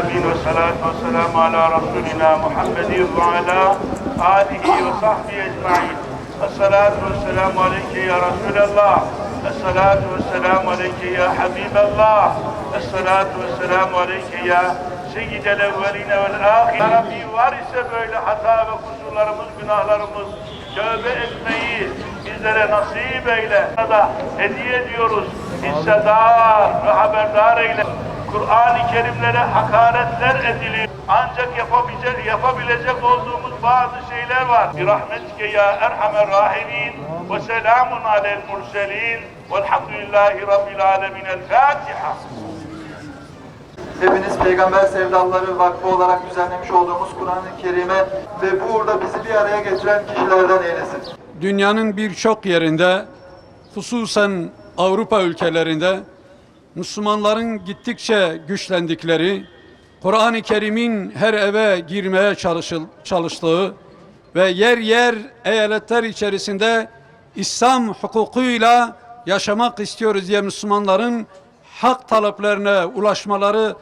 والصلاة والسلام على رسولنا محمد وعلى آله وصحبه أجمعين. الصلاة والسلام عليك يا رسول الله. الصلاة والسلام عليك يا حبيب الله. الصلاة والسلام عليك ya Seyyid el-evveline vel-âhir. Ya Rabbi var ise böyle hata ve kusurlarımız, günahlarımız, tövbe etmeyi bizlere nasip eyle. Da hediye ediyoruz. Hissedar ve haberdar eyle. Kur'an-ı Kerimlere hakaretler ediliyor. Ancak yapabilecek olduğumuz bazı şeyler var. Bir rahmetike ya erhamer rahimin ve selamun alel murselin velhamdülillahi rabbil alemin. El Fatiha. Hepiniz Peygamber Sevdalıları Vakfı olarak düzenlemiş olduğumuz Kur'an-ı Kerim'e ve burada bizi bir araya getiren kişilerden eylesin. Dünyanın birçok yerinde, hususen Avrupa ülkelerinde Müslümanların gittikçe güçlendikleri, Kur'an-ı Kerim'in her eve girmeye çalıştığı ve yer yer eyaletler içerisinde İslam hukukuyla yaşamak istiyoruz diye Müslümanların hak taleplerine ulaşmaları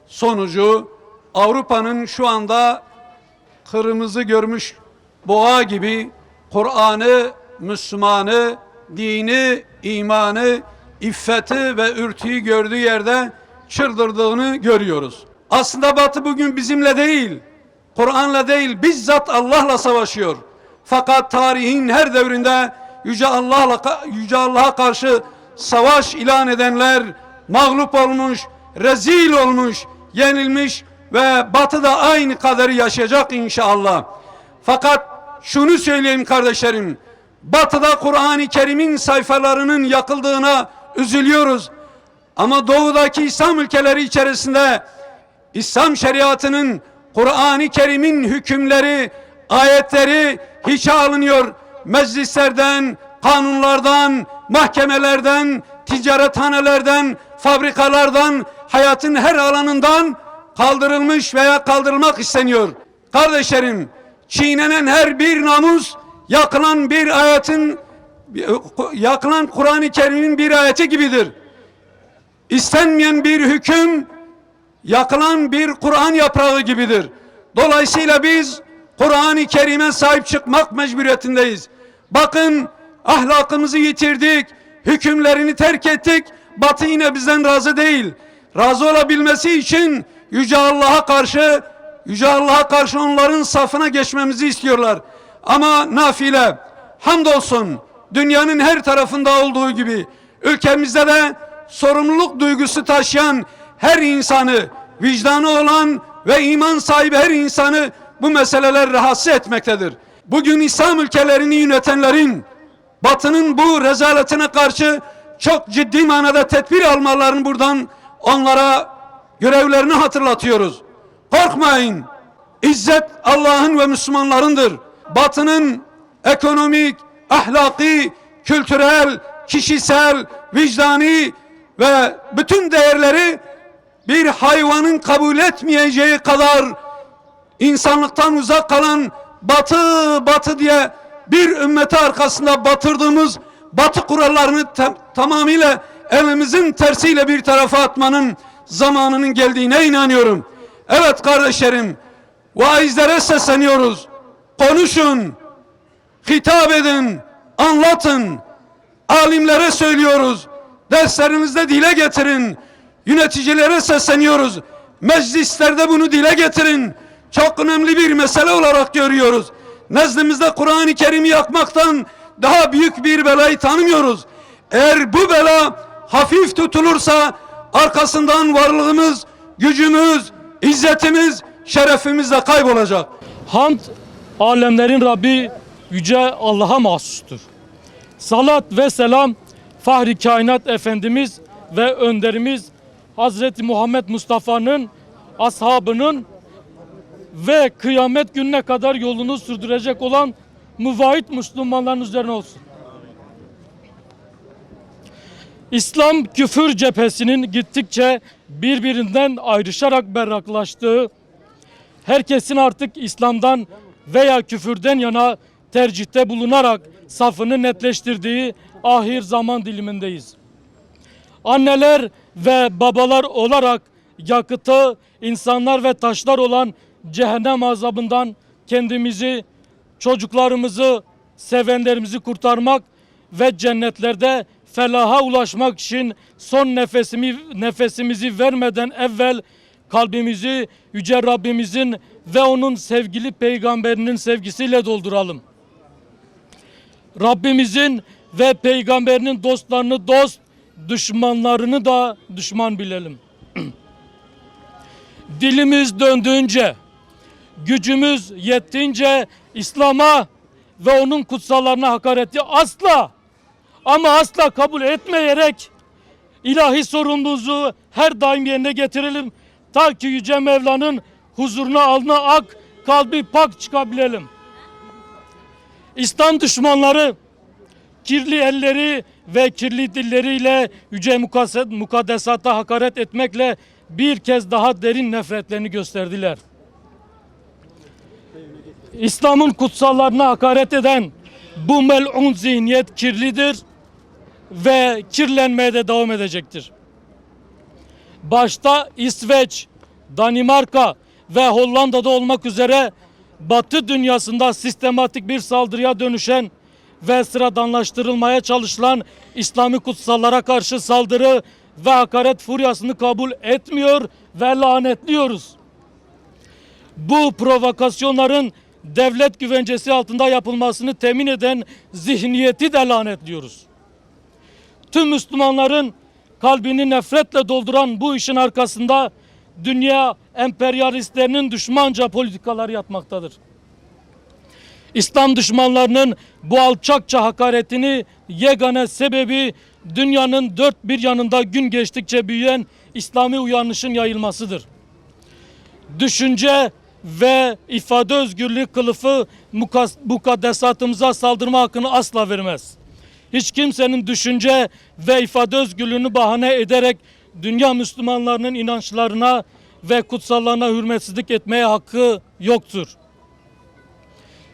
sonucu Avrupa'nın şu anda kırmızı görmüş boğa gibi Kur'an'ı, Müslüman'ı, dini, imanı, iffeti ve ürtüyü gördüğü yerde çıldırdığını görüyoruz. Aslında Batı bugün bizimle değil, Kur'an'la değil, bizzat Allah'la savaşıyor. Fakat tarihin her devrinde Yüce Allah'a karşı savaş ilan edenler mağlup olmuş, rezil olmuş, yenilmiş ve Batı da aynı kaderi yaşayacak inşallah. Fakat şunu söyleyeyim kardeşlerim, Batı'da Kur'an-ı Kerim'in sayfalarının yakıldığına üzülüyoruz. Ama Doğu'daki İslam ülkeleri içerisinde İslam şeriatının, Kur'an-ı Kerim'in hükümleri, ayetleri hiçe alınıyor. Meclislerden, kanunlardan, mahkemelerden, ticarethanelerden, fabrikalardan, hayatın her alanından kaldırılmış veya kaldırılmak isteniyor. Kardeşlerim, çiğnenen her bir namus, yakılan Kur'an-ı Kerim'in bir ayeti gibidir. İstenmeyen bir hüküm, yakılan bir Kur'an yaprağı gibidir. Dolayısıyla biz Kur'an-ı Kerim'e sahip çıkmak mecburiyetindeyiz. Bakın, ahlakımızı yitirdik, hükümlerini terk ettik. Batı yine bizden razı değil. Razı olabilmesi için Yüce Allah'a karşı onların safına geçmemizi istiyorlar. Ama nafile, hamdolsun dünyanın her tarafında olduğu gibi ülkemizde de sorumluluk duygusu taşıyan her insanı, vicdanı olan ve iman sahibi her insanı bu meseleler rahatsız etmektedir. Bugün İslam ülkelerini yönetenlerin Batı'nın bu rezaletine karşı çok ciddi manada tedbir almalarını buradan onlara görevlerini hatırlatıyoruz. Korkmayın. İzzet Allah'ın ve Müslümanlarındır. Batı'nın ekonomik, ahlaki, kültürel, kişisel, vicdani ve bütün değerleri bir hayvanın kabul etmeyeceği kadar insanlıktan uzak kalan Batı diye bir ümmeti arkasında batırdığımız Batı kurallarını tamamıyla elimizin tersiyle bir tarafa atmanın zamanının geldiğine inanıyorum. Evet kardeşlerim, vaizlere sesleniyoruz. Konuşun, hitap edin, anlatın. Alimlere söylüyoruz. Derslerinizde dile getirin. Yöneticilere sesleniyoruz. Meclislerde bunu dile getirin. Çok önemli bir mesele olarak görüyoruz. Nezdimizde Kur'an-ı Kerim'i yakmaktan daha büyük bir belayı tanımıyoruz. Eğer bu bela hafif tutulursa arkasından varlığımız, gücümüz, izzetimiz, şerefimiz de kaybolacak. Hamd alemlerin Rabbi Yüce Allah'a mahsustur. Salat ve selam Fahri Kainat Efendimiz ve önderimiz Hazreti Muhammed Mustafa'nın, ashabının ve kıyamet gününe kadar yolunu sürdürecek olan müvahhid Müslümanların üzerine olsun. İslam küfür cephesinin gittikçe birbirinden ayrışarak berraklaştığı, herkesin artık İslam'dan veya küfürden yana tercihte bulunarak safını netleştirdiği ahir zaman dilimindeyiz. Anneler ve babalar olarak yakıtı insanlar ve taşlar olan cehennem azabından kendimizi, çocuklarımızı, sevenlerimizi kurtarmak ve cennetlerde felaha ulaşmak için son nefesimizi vermeden evvel kalbimizi Yüce Rabbimizin ve onun sevgili peygamberinin sevgisiyle dolduralım. Rabbimizin ve peygamberinin dostlarını dost, düşmanlarını da düşman bilelim. Dilimiz döndüğünce, gücümüz yettiğince İslam'a ve onun kutsallarına hakareti asla ama asla kabul etmeyerek ilahi sorumluluğumuzu her daim yerine getirelim. Ta ki Yüce Mevla'nın huzuruna alnına ak, kalbi pak çıkabilelim. İslam düşmanları kirli elleri ve kirli dilleriyle yüce mukaddesata hakaret etmekle bir kez daha derin nefretlerini gösterdiler. İslam'ın kutsallarına hakaret eden bu mel'un zihniyet kirlidir ve kirlenmeye de devam edecektir. Başta İsveç, Danimarka ve Hollanda'da olmak üzere Batı dünyasında sistematik bir saldırıya dönüşen ve sıradanlaştırılmaya çalışılan İslami kutsallara karşı saldırı ve hakaret furyasını kabul etmiyor ve lanetliyoruz. Bu provokasyonların devlet güvencesi altında yapılmasını temin eden zihniyeti de lanetliyoruz. Tüm Müslümanların kalbini nefretle dolduran bu işin arkasında dünya emperyalistlerinin düşmanca politikaları yatmaktadır. İslam düşmanlarının bu alçakça hakaretini yegane sebebi dünyanın dört bir yanında gün geçtikçe büyüyen İslami uyanışın yayılmasıdır. Düşünce ve ifade özgürlüğü kılıfı mukaddesatımıza saldırma hakkını asla vermez. Hiç kimsenin düşünce ve ifade özgürlüğünü bahane ederek dünya Müslümanlarının inançlarına ve kutsallarına hürmetsizlik etmeye hakkı yoktur.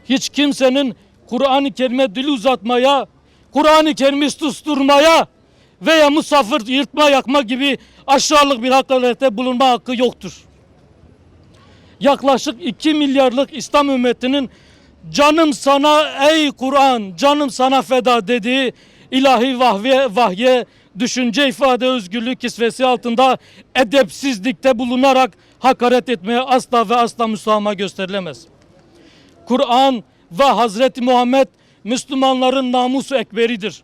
Hiç kimsenin Kur'an-ı Kerim'e dil uzatmaya, Kur'an-ı Kerim'i susturmaya veya musafir yırtma yakma gibi aşağılık bir hakarete bulunma hakkı yoktur. Yaklaşık 2 milyarlık İslam ümmetinin canım sana ey Kur'an, canım sana feda dediği ilahi vahye düşünce ifade özgürlüğü kisvesi altında edepsizlikte bulunarak hakaret etmeye asla ve asla müsamaha gösterilemez. Kur'an ve Hazreti Muhammed Müslümanların namusu ekberidir.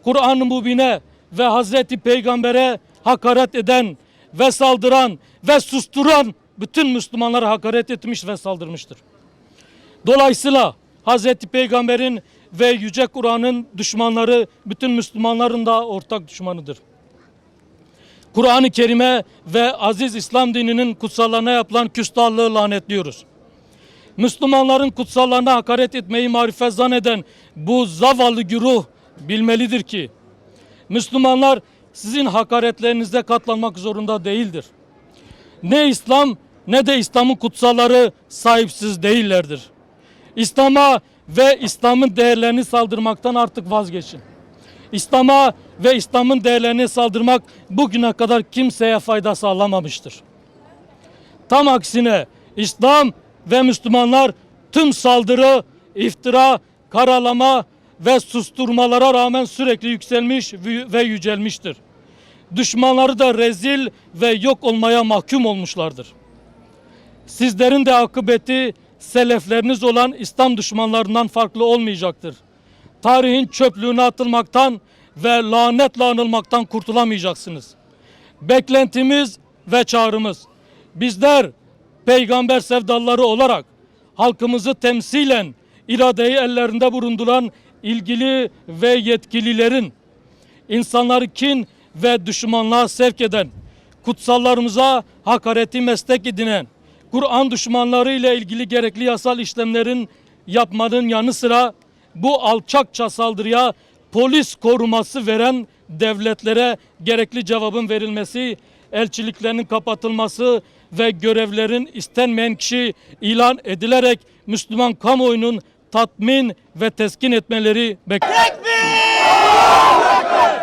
Kur'an-ı Mubin'e ve Hazreti Peygamber'e hakaret eden ve saldıran ve susturan bütün Müslümanlara hakaret etmiş ve saldırmıştır. Dolayısıyla Hazreti Peygamber'in ve Yüce Kur'an'ın düşmanları bütün Müslümanların da ortak düşmanıdır. Kur'an-ı Kerim'e ve aziz İslam dininin kutsallarına yapılan küstahlığı lanetliyoruz. Müslümanların kutsallarına hakaret etmeyi marifet zanneden bu zavallı güruh bilmelidir ki Müslümanlar sizin hakaretlerinize katlanmak zorunda değildir. Ne İslam ne de İslam'ın kutsalları sahipsiz değillerdir. İslam'a ve İslam'ın değerlerini saldırmaktan artık vazgeçin. İslam'a ve İslam'ın değerlerini saldırmak bugüne kadar kimseye fayda sağlamamıştır. Tam aksine İslam ve Müslümanlar tüm saldırı, iftira, karalama ve susturmalara rağmen sürekli yükselmiş ve yücelmiştir. Düşmanları da rezil ve yok olmaya mahkum olmuşlardır. Sizlerin de akıbeti selefleriniz olan İslam düşmanlarından farklı olmayacaktır. Tarihin çöplüğüne atılmaktan ve lanetle anılmaktan kurtulamayacaksınız. Beklentimiz ve çağrımız, bizler peygamber sevdalıları olarak halkımızı temsilen iradeyi ellerinde bulunduran ilgili ve yetkililerin insanları kin ve düşmanlığa sevk eden, kutsallarımıza hakareti meslek edinen, Kur'an düşmanları ile ilgili gerekli yasal işlemlerin yapmanın yanı sıra bu alçakça saldırıya polis koruması veren devletlere gerekli cevabın verilmesi, elçiliklerinin kapatılması ve görevlerin istenmeyen kişi ilan edilerek Müslüman kamuoyunun tatmin ve teskin etmeleri bekliyor.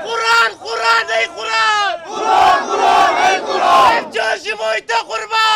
Kur'an, Kur'an ey Kur'an! Kur'an, Kur'an ey Kur'an! Hep çalışım boyuta kurban.